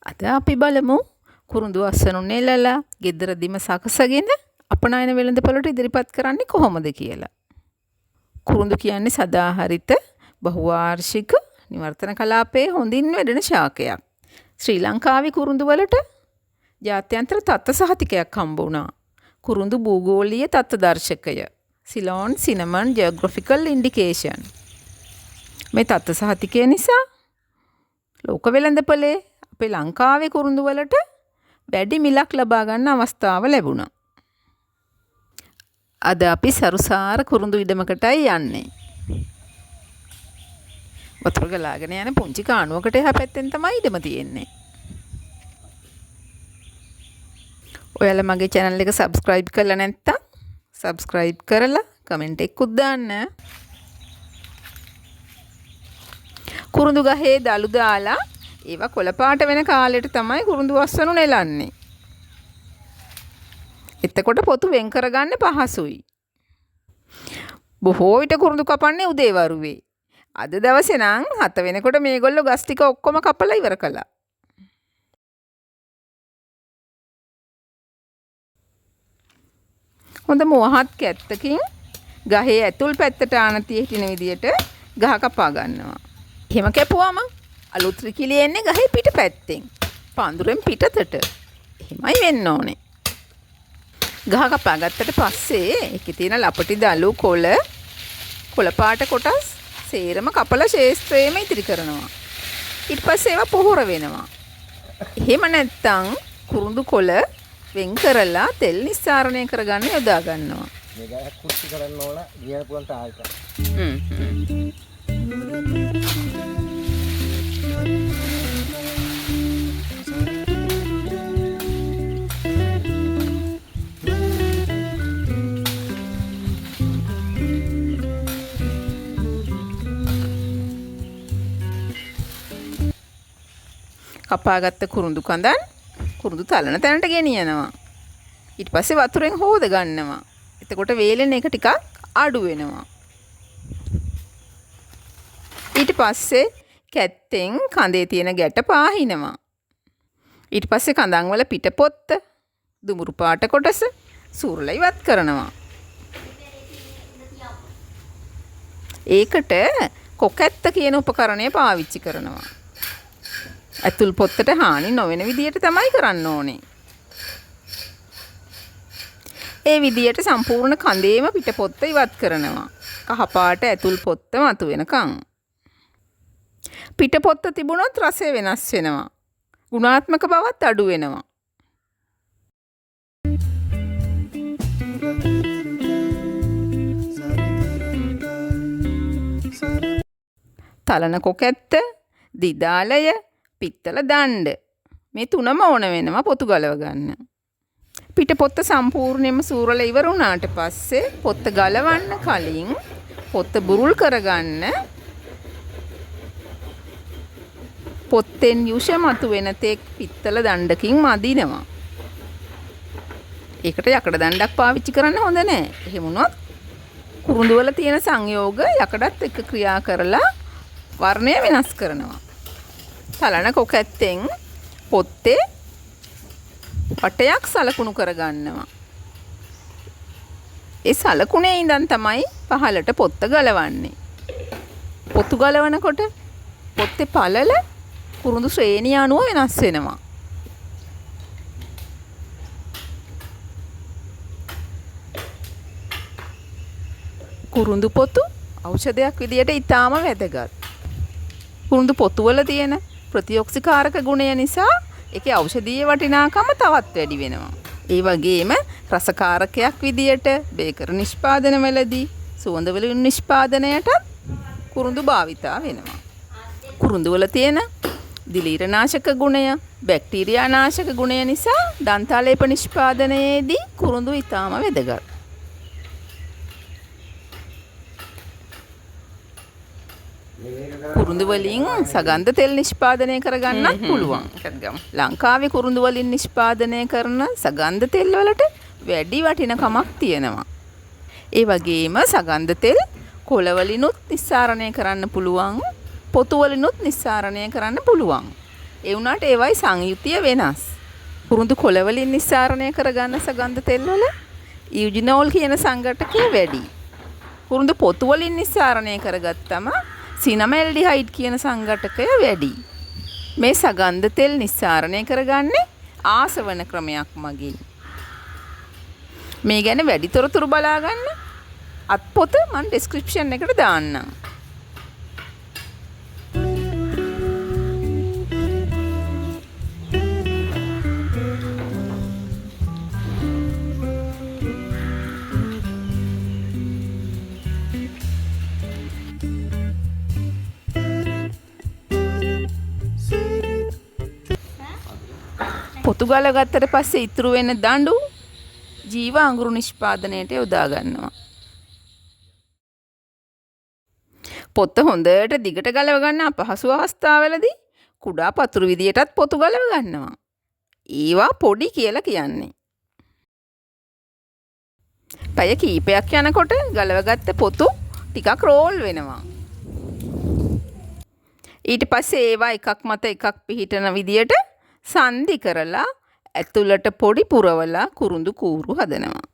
අද අපි බලමු කුරුඳු අස්සනු නෙලලා ගෙදරදිම සකසගෙන අපනයන වෙළඳපොළට ඉදිරිපත් කරන්නේ කොහොමද කියලා. කුරුඳු කියන්නේ සදාහරිත බහුවාර්ෂික නිවර්තන කලාපයේ හොඳින් වැඩෙන ශාකයක්. ශ්‍රී ලංකාවේ කුරුඳු වලට ජාත්‍යන්තර තත්ත්ව සහතිකයක් හම්බ වුණා. කුරුඳු භූගෝලීය තත්ත්ව දර්ශකය සිලෝන් සිනමන් ජියෝග්‍රැෆිකල් ඉන්ඩිකේෂන්. මේ තත්ත්ව සහතිකය නිසා ලෝක වෙළඳපොලේ අපේ ලංකාවේ කුරුඳු වලට වැඩි මිලක් ලබා ගන්න අවස්ථාව ලැබුණා. අද අපි සරුසාර කුරුඳු ඉඩමකටයි යන්නේ. වතුර ගලාගෙන යන පුංචි කාණුවකට එහා පැත්තෙන් තමයි ඉඩම තියෙන්නේ. ඔයාලා මගේ channel එක subscribe කරලා නැත්නම් subscribe කරලා comment එකකුත් දාන්න. කුරුඳු ගහේ දළු දාලා ඒවා කොළ පාට වෙන කාලෙට තමයි කුරුඳු අස්සනු නෙලන්නේ. එතකොට පොතු වෙන් කරගන්න පහසුයි. බොහෝ විට කුරුඳු කපන්නේ උදේවරුවේ. අද දවසේ නම් 7 වෙනකොට මේගොල්ලෝ ගස් ටික ඔක්කොම කපලා ඉවර කළා. හොඳ මොහත් කැත්තකින් ගහේ ඇතුල් පැත්තට ආනතිය හිටින විදියට ගහ කපා ගන්නවා. එහෙම කැපුවාම අලුත් රිකිලි එන්නේ ගහේ පිට පැත්තෙන්. පඳුරෙන් පිටතට. එහෙමයි වෙන්න ඕනේ. ගහ කපා ගත්තට පස්සේ ඒකේ තියෙන ලපටි දළු කොළ පාට කොටස් සේරම කපලා ශේෂ්ත්‍රයේම ඉතිරි කරනවා. ඊට පස්සේ ඒවා පොහොර වෙනවා. එහෙම නැත්තම් කුරුඳු කොළ වෙන් කරලා තෙල් නිස්සාරණය කරගන්න යොදා ගන්නවා. මේ ගහ කුස්ති කරන්න ඕන ගියන පුරන් තාල්ක. කපාගත්ත කුරුඳු කඳන් කුරුඳු තලන තැනට ගෙනියනවා. ඊට පස්සේ වතුරෙන් හොද ගන්නවා. එතකොට වේලෙන එක ටිකක් අඩු වෙනවා. ඊට පස්සේ කැත්තෙන් කඳේ තියෙන ගැට පාහිනවා. ඊට පස්සේ කඳන් වල පිටපොත්ත දුමුරු පාට කොටස සූරලා ඉවත් කරනවා. ඒකට කොකැත්ත කියන උපකරණය පාවිච්චි කරනවා. ඇතුල් පොත්තට හානි නොවන විදියට තමයි කරන්න ඕනේ. ඒ විදියට සම්පූර්ණ කඳේම පිටපොත්ත ඉවත් කරනවා. කහපාට ඇතුල් පොත්ත මතු වෙනකන්. පිටපොත්ත තිබුණොත් රසය වෙනස් වෙනවා. ගුණාත්මක බවත් අඩු වෙනවා. තලන කොකැත්ත, දිදාලය, පිත්තල දණ්ඩ මේ තුනම ඕන වෙනවා පොතු ගලව ගන්න. පිටපොත්ත සම්පූර්ණයෙන්ම සූරලා ඉවර වුණාට පස්සේ පොත්ත ගලවන්න කලින් පොත්ත බුරුල් කරගන්න පොත්තෙන් යුෂ මතු වෙන තෙක් පිත්තල දණ්ඩකින් මදිනවා. ඒකට යකඩ දණ්ඩක් පාවිච්චි කරන්න හොඳ නැහැ. එහෙම වුණොත් කුරුඳු වල තියෙන සංයෝග යකඩත් එක්ක ක්‍රියා කරලා වර්ණය වෙනස් කරනවා. තලන කොකැත්තෙන් පොත්තේ වටයක් සලකුණු කරගන්නවා. ඒ සලකුණේ ඉඳන් තමයි පහළට පොත්ත ගලවන්නේ. පොතු ගලවනකොට පොත්තේ පළල කුරුඳු ශ්‍රේණිය අනුව වෙනස් වෙනවා. කුරුඳු පොතු ඖෂධයක් විදියට ඊටාම වැදගත්. කුරුඳු පොතු වල තියෙන ප්‍රතිඔක්සිකාරක ගුණය නිසා ඒකේ ඖෂධීය වටිනාකම තවත් වැඩි වෙනවා. ඒ වගේම රසකාරකයක් විදියට බේකර් නිෂ්පාදනවලදී සුවඳ වලින් නිෂ්පාදනයටත් කුරුඳු භාවිතා වෙනවා. කුරුඳු වල තියෙන දිලීරනාශක ගුණය, බැක්ටීරියා නාශක ගුණය නිසා දන්තාලේප නිෂ්පාදනයේදී කුරුඳු ඊටාම වැදගත්. කුරුඳු වලින් සගන්ධ තෙල් නිෂ්පාදනය කරගන්නත් පුළුවන්. ලංකාවේ කුරුඳු වලින් නිෂ්පාදනය කරන සගන්ධ තෙල් වලට වැඩි වටිනකමක් තියෙනවා. ඒ වගේම සගන්ධ තෙල් කොළ වලිනුත් නිස්සාරණය කරන්න පුළුවන්. පොතු වලිනුත් නිස්සාරණය කරන්න පුළුවන්. ඒ වුණාට ඒවයි සංයුතිය වෙනස්. කුරුඳු කොළ වලින් නිස්සාරණය කරගන්න සගන්ධ තෙල් වල යුජිනෝල් කියන සංඝටකය වැඩි. කුරුඳු පොතු වලින් නිස්සාරණය කරගත්තම සිනමැල්ඩිහයිඩ් කියන සංඝටකය වැඩි. මේ සගන්ධ තෙල් නිස්සාරණය කරගන්නේ ආසවන ක්‍රමයක් මගින්. මේ ගැන වැඩි තොරතුරු බලා ගන්න අත්පොත මම ඩිස්ක්‍රිප්ෂන් එකට දාන්නම්. පොතු ගල ගත්තට පස්සේ ඉතුරු වෙන දඬු ජීව අඟුරු නිෂ්පාදනයට යොදා ගන්නවා. පොත්ත හොඳට දිගට ගලව ගන්න අපහසු අවස්ථාවලදී කුඩා පතුරු විදියටත් පොතු ගලව ගන්නවා. ඒවා පොඩි කියලා කියන්නේ. පැය කීපයක් යනකොට ගලවගත්ත පොතු ටිකක් රෝල් වෙනවා. ඊට පස්සේ ඒවා එකක් මත එකක් පිහිටන විදියට සන්ධි කරලා ඇතුළට පොඩි පුරවලා කුරුඳු කූරු හදනවා.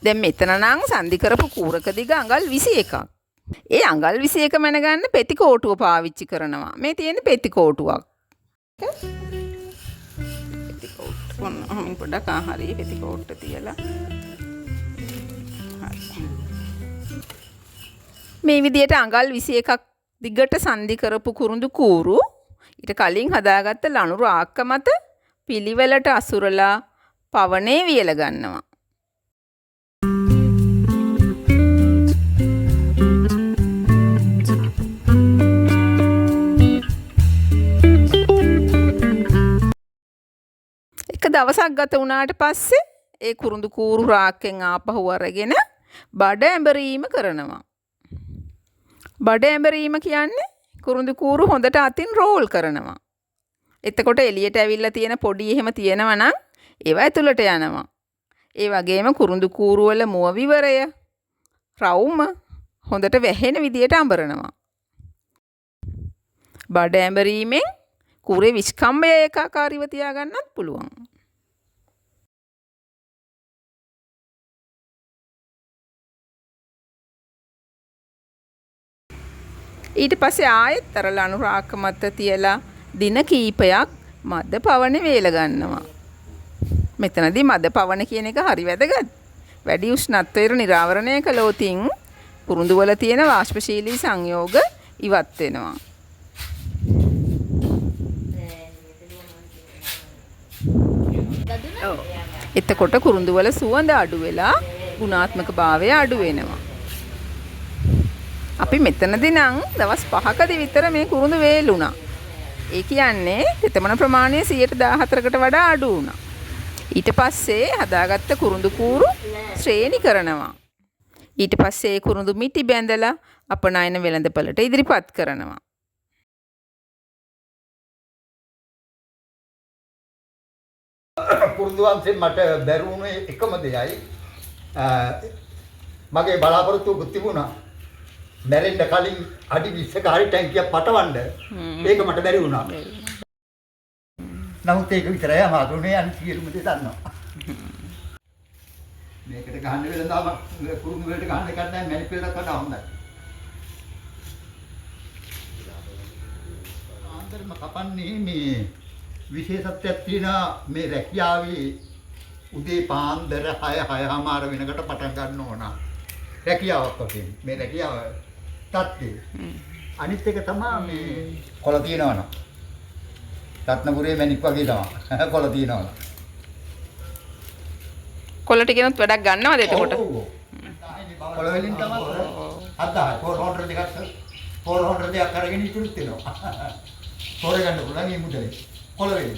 දැන් මෙතන නම් සන්ධි කරපු කූරක දිග අඟල් 21ක්. ඒ අඟල් 21 මැනගන්න පෙති කෝටුව පාවිච්චි කරනවා. මේ තියෙන්නේ පෙති කෝටුවක්. පෙති කෝටුව ඔන්න පොඩක් හරිය පෙති කෝට්ට තියලා. මේ විදියට අඟල් 21ක් දිගට සන්ධි කරපු කුරුඳු කූරු ඊට කලින් හදාගත්ත ලණු රාක්ක මත පිළිවෙලට අසුරලා පවනේ වියල ගන්නවා. දවසක් ගත වුණාට පස්සේ ඒ කුරුඳු කූරු රාක්කෙන් ආපහු අරගෙන බඩ ඇඹරීම කරනවා. බඩ ඇඹරීම කියන්නේ කුරුඳු කූරු හොඳට අතින් රෝල් කරනවා. එතකොට එළියට ඇවිල්ලා තියෙන පොඩි එහෙම තියෙනවා නම් ඒවා ඇතුළට යනවා. ඒ වගේම කුරුඳු කූරු වල මුව විවරය රවුම හොඳට වැහෙන විදියට අඹරනවා. බඩ ඇඹරීමෙන් කුරේ විස්කම්භය ඒකාකාරීව තියාගන්නත් පුළුවන්. ඊට පස්සේ ආයෙත් අර ලණු රාක්ක මත තියලා දින කීපයක් මද පවනේ වේල ගන්නවා. මෙතනදී මද පවන කියන එක හරි වැදගත්. වැඩි උෂ්ණත්වයට නිරාවරණය කළොතින් කුරුඳු වල තියෙන වාෂ්පශීලී සංයෝග ඉවත් වෙනවා. එතකොට කුරුඳු වල සුවඳ අඩු වෙලා ගුණාත්මක භාවය අඩු වෙනවා. අපි මෙතනදී නම් දවස් 5කදී විතර මේ කුරුඳු වේලුණා. ඒ කියන්නේ තෙතමන ප්‍රමාණය 114කට වඩා අඩු වුණා. ඊට පස්සේ හදාගත්ත කුරුඳු කූරු ශ්‍රේණි කරනවා. ඊට පස්සේ ඒ කුරුඳු මිටි බැඳලා අපනයන වෙළඳපළට ඉදිරිපත් කරනවා. කුරුඳු වංශයෙන් මට බැරුණේ එකම දෙයයි මගේ බලාපොරොත්තුවක් තිබුණා. මැරෙන්න කලින් අඩි 20ක හරි ටැංකියක් පටවන්න. ඒක මට බැරි වුණා. නමුත් ඒක විතරයි අමාරුනේ අනිත් සියලුම දේ දන්නවා. මේකට ගහන්න වෙලඳාම කුරුඳු වලට ගහන්න එකක් නැහැ මැණික් වලට වඩා හොඳයි. ආන්දරම කපන්නේ මේ විශේෂත්වයක් තියෙනවා මේ රැකියාවේ උදේ පාන්දර 6:00මාර වෙනකොට පටන් ගන්න ඕන. රැකියාවක් වශයෙන් මේ රැකියාව තත්ත්වය. අනිත් එක තමයි මේ කොළ තියනවනම්. රත්නපුරේ මැණික් වගේ තමයි කොළ තියනවනම්. කොළ ටිකෙනුත් වැඩක් ගන්නවද එතකොට? කොළ වලින් තමයි 7,000 400 දෙකක් අරගෙන ඉතුරුත් වෙනවා. තෝර ගන්න පුළුවන් මේ මුදලේ. කොළ වලින්.